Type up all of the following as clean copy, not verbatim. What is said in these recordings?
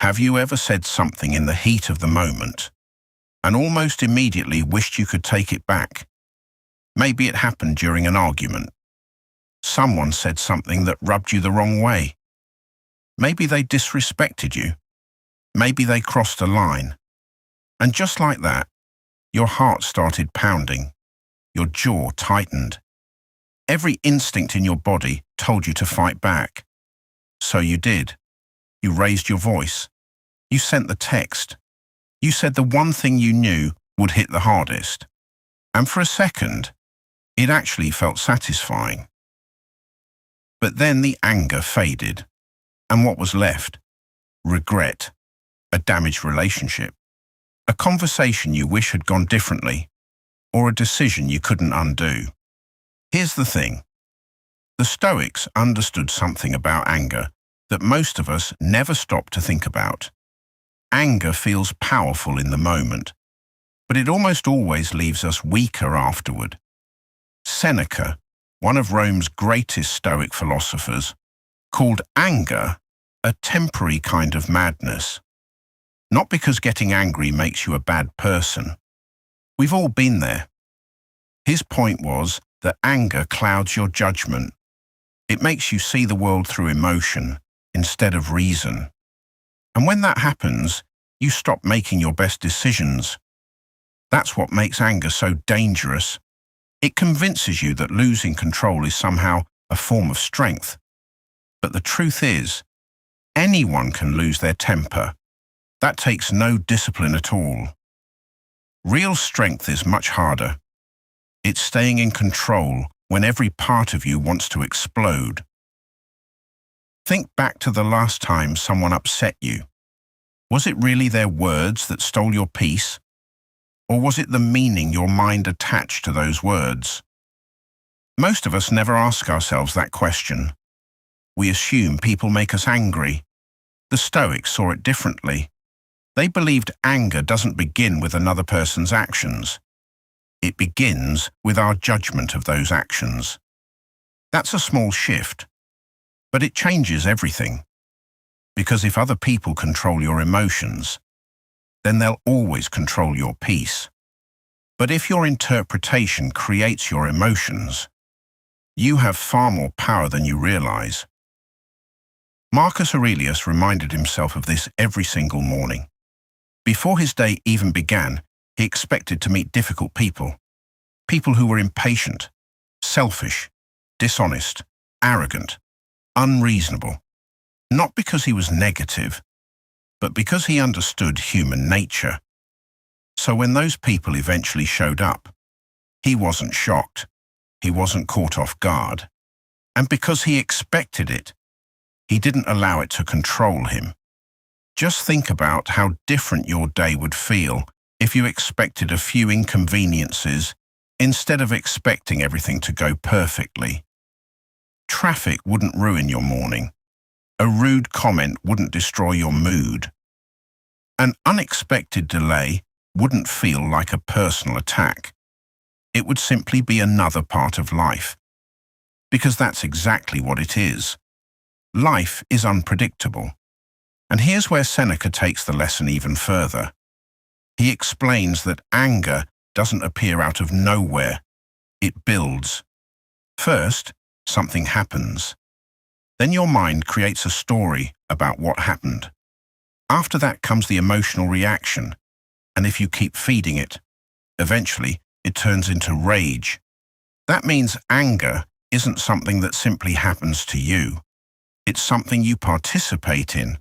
Have you ever said something in the heat of the moment and almost immediately wished you could take it back? Maybe it happened during an argument. Someone said something that rubbed you the wrong way. Maybe they disrespected you. Maybe they crossed a line. And just like that, your heart started pounding. Your jaw tightened. Every instinct in your body told you to fight back. So you did. You raised your voice. You sent the text. You said the one thing you knew would hit the hardest. And for a second, it actually felt satisfying. But then the anger faded. And what was left? Regret. A damaged relationship. A conversation you wish had gone differently. Or a decision you couldn't undo. Here's the thing. The Stoics understood something about anger that most of us never stop to think about. Anger feels powerful in the moment, but it almost always leaves us weaker afterward. Seneca, one of Rome's greatest Stoic philosophers, called anger a temporary kind of madness. Not because getting angry makes you a bad person. We've all been there. His point was that anger clouds your judgment. It makes you see the world through emotion instead of reason. And when that happens, you stop making your best decisions. That's what makes anger so dangerous. It convinces you that losing control is somehow a form of strength. But the truth is, anyone can lose their temper. That takes no discipline at all. Real strength is much harder. It's staying in control when every part of you wants to explode. Think back to the last time someone upset you. Was it really their words that stole your peace? Or was it the meaning your mind attached to those words? Most of us never ask ourselves that question. We assume people make us angry. The Stoics saw it differently. They believed anger doesn't begin with another person's actions. It begins with our judgment of those actions. That's a small shift, but it changes everything. Because if other people control your emotions, then they'll always control your peace. But if your interpretation creates your emotions, you have far more power than you realize. Marcus Aurelius reminded himself of this every single morning. Before his day even began, he expected to meet difficult people. People who were impatient, selfish, dishonest, arrogant, unreasonable. Not because he was negative, but because he understood human nature. So when those people eventually showed up, he wasn't shocked. He wasn't caught off guard. And because he expected it, he didn't allow it to control him. Just think about how different your day would feel if you expected a few inconveniences instead of expecting everything to go perfectly. Traffic wouldn't ruin your morning. A rude comment wouldn't destroy your mood. An unexpected delay wouldn't feel like a personal attack. It would simply be another part of life. Because that's exactly what it is. Life is unpredictable. And here's where Seneca takes the lesson even further. He explains that anger doesn't appear out of nowhere. It builds. First, something happens. Then your mind creates a story about what happened. After that comes the emotional reaction, and if you keep feeding it, eventually it turns into rage. That means anger isn't something that simply happens to you. It's something you participate in,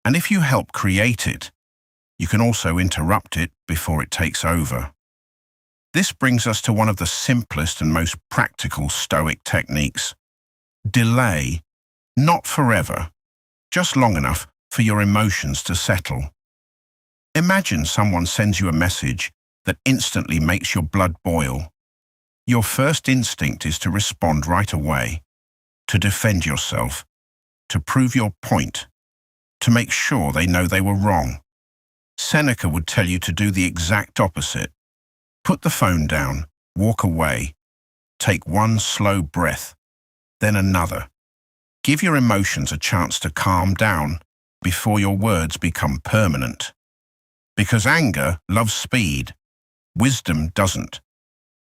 and if you help create it, you can also interrupt it before it takes over. This brings us to one of the simplest and most practical Stoic techniques. Delay, not forever, just long enough for your emotions to settle. Imagine someone sends you a message that instantly makes your blood boil. Your first instinct is to respond right away, to defend yourself, to prove your point, to make sure they know they were wrong. Seneca would tell you to do the exact opposite. Put the phone down, walk away, take one slow breath, then another. Give your emotions a chance to calm down before your words become permanent. Because anger loves speed. Wisdom doesn't.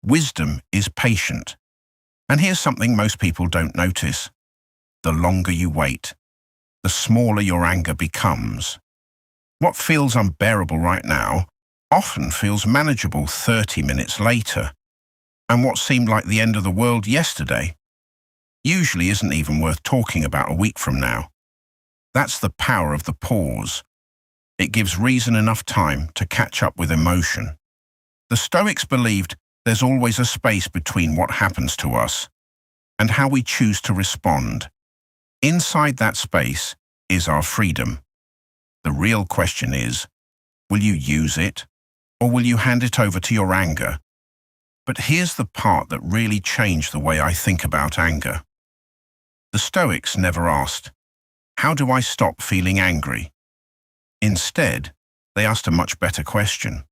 Wisdom is patient. And here's something most people don't notice. The longer you wait, the smaller your anger becomes. What feels unbearable right now often feels manageable 30 minutes later. And what seemed like the end of the world yesterday usually isn't even worth talking about a week from now. That's the power of the pause. It gives reason enough time to catch up with emotion. The Stoics believed there's always a space between what happens to us and how we choose to respond. Inside that space is our freedom. The real question is, will you use it, or will you hand it over to your anger? But here's the part that really changed the way I think about anger. The Stoics never asked, how do I stop feeling angry? Instead, they asked a much better question.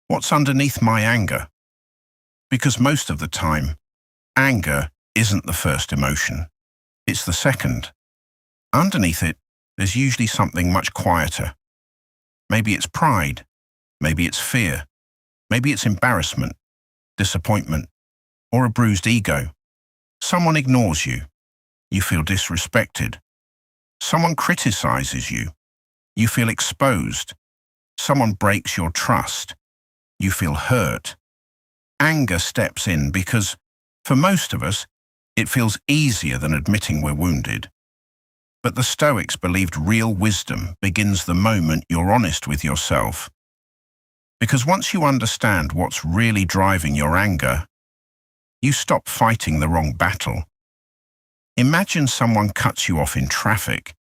What's underneath my anger? Because most of the time, anger isn't the first emotion. It's the second. Underneath it, there's usually something much quieter. Maybe it's pride. Maybe it's fear. Maybe it's embarrassment, disappointment, or a bruised ego. Someone ignores you. You feel disrespected. Someone criticizes you. You feel exposed. Someone breaks your trust. You feel hurt. Anger steps in because, for most of us, it feels easier than admitting we're wounded. But the Stoics believed real wisdom begins the moment you're honest with yourself. Because once you understand what's really driving your anger, you stop fighting the wrong battle. Imagine someone cuts you off in traffic.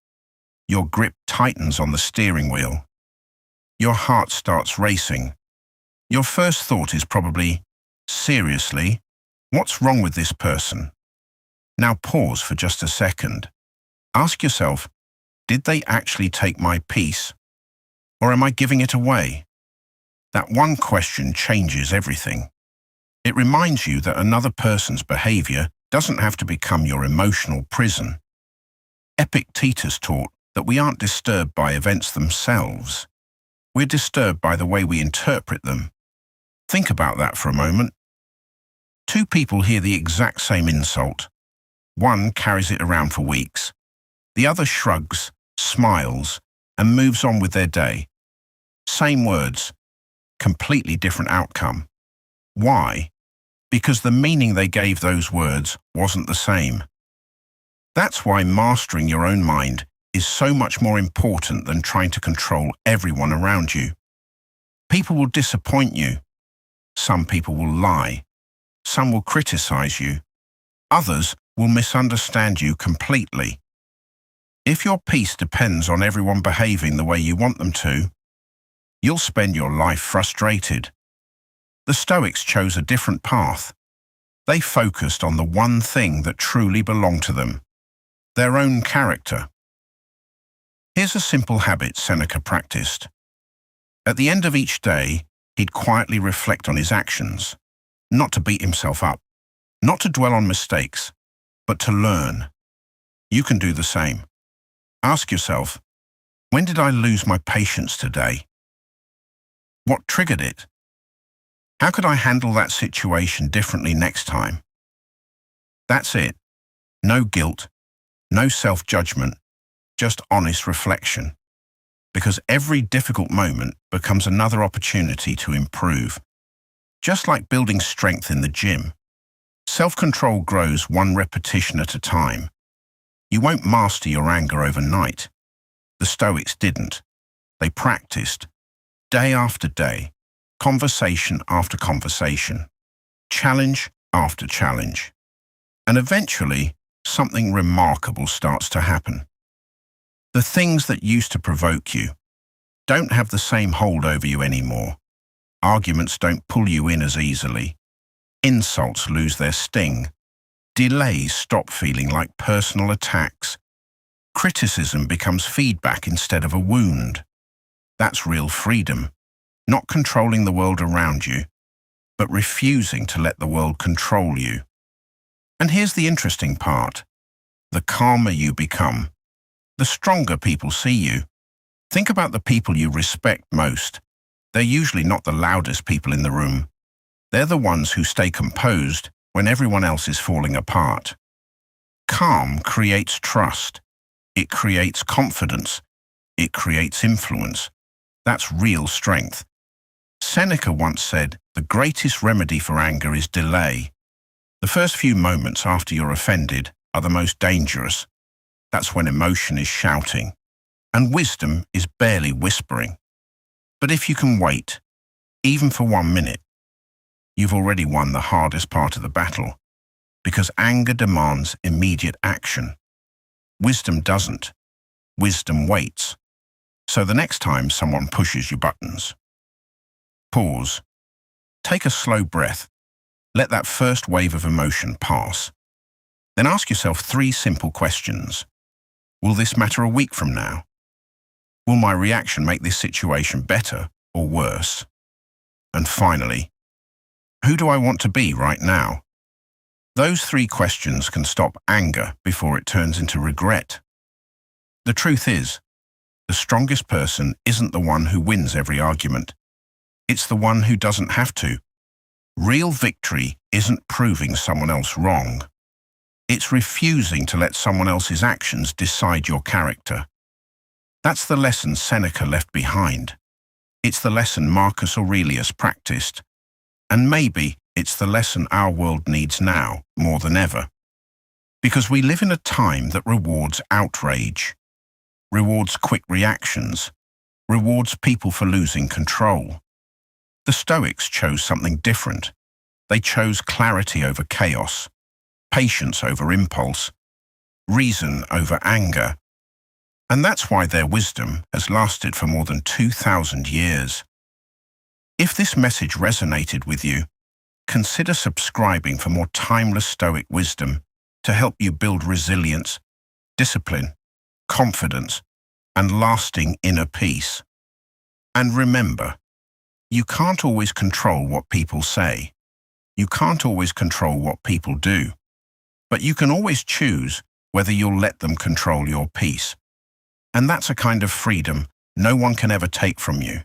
Your grip tightens on the steering wheel. Your heart starts racing. Your first thought is probably, seriously, what's wrong with this person? Now pause for just a second. Ask yourself, did they actually take my peace? Or am I giving it away? That one question changes everything. It reminds you that another person's behavior doesn't have to become your emotional prison. Epictetus taught that we aren't disturbed by events themselves. We're disturbed by the way we interpret them. Think about that for a moment. Two people hear the exact same insult. One carries it around for weeks. The other shrugs, smiles, and moves on with their day. Same words, completely different outcome. Why? Because the meaning they gave those words wasn't the same. That's why mastering your own mind is so much more important than trying to control everyone around you. People will disappoint you. Some people will lie. Some will criticize you. Others will misunderstand you completely. If your peace depends on everyone behaving the way you want them to, you'll spend your life frustrated. The Stoics chose a different path. They focused on the one thing that truly belonged to them, their own character. Here's a simple habit Seneca practiced. At the end of each day, he'd quietly reflect on his actions, not to beat himself up, not to dwell on mistakes, but to learn. You can do the same. Ask yourself, when did I lose my patience today? What triggered it? How could I handle that situation differently next time? That's it. No guilt, no self-judgment, just honest reflection. Because every difficult moment becomes another opportunity to improve. Just like building strength in the gym. Self-control grows one repetition at a time. You won't master your anger overnight. The Stoics didn't. They practiced, day after day, conversation after conversation, challenge after challenge. And eventually, something remarkable starts to happen. The things that used to provoke you don't have the same hold over you anymore. Arguments don't pull you in as easily. Insults lose their sting. Delays stop feeling like personal attacks. Criticism becomes feedback instead of a wound. That's real freedom, not controlling the world around you, but refusing to let the world control you. And here's the interesting part. The calmer you become, the stronger people see you. Think about the people you respect most. They're usually not the loudest people in the room. They're the ones who stay composed when everyone else is falling apart. Calm creates trust. It creates confidence. It creates influence. That's real strength. Seneca once said, "The greatest remedy for anger is delay." The first few moments after you're offended are the most dangerous. That's when emotion is shouting, and wisdom is barely whispering. But if you can wait, even for 1 minute, you've already won the hardest part of the battle, because anger demands immediate action. Wisdom doesn't. Wisdom waits. So the next time someone pushes your buttons, pause. Take a slow breath. Let that first wave of emotion pass. Then ask yourself 3 simple questions. Will this matter a week from now? Will my reaction make this situation better or worse? And finally, who do I want to be right now? Those 3 questions can stop anger before it turns into regret. The truth is, the strongest person isn't the one who wins every argument. It's the one who doesn't have to. Real victory isn't proving someone else wrong. It's refusing to let someone else's actions decide your character. That's the lesson Seneca left behind. It's the lesson Marcus Aurelius practiced. And maybe it's the lesson our world needs now more than ever. Because we live in a time that rewards outrage, rewards quick reactions, rewards people for losing control. The Stoics chose something different. They chose clarity over chaos, patience over impulse, reason over anger. And that's why their wisdom has lasted for more than 2,000 years. If this message resonated with you, consider subscribing for more timeless Stoic wisdom to help you build resilience, discipline, confidence, and lasting inner peace. And remember, you can't always control what people say. You can't always control what people do. But you can always choose whether you'll let them control your peace. And that's a kind of freedom no one can ever take from you.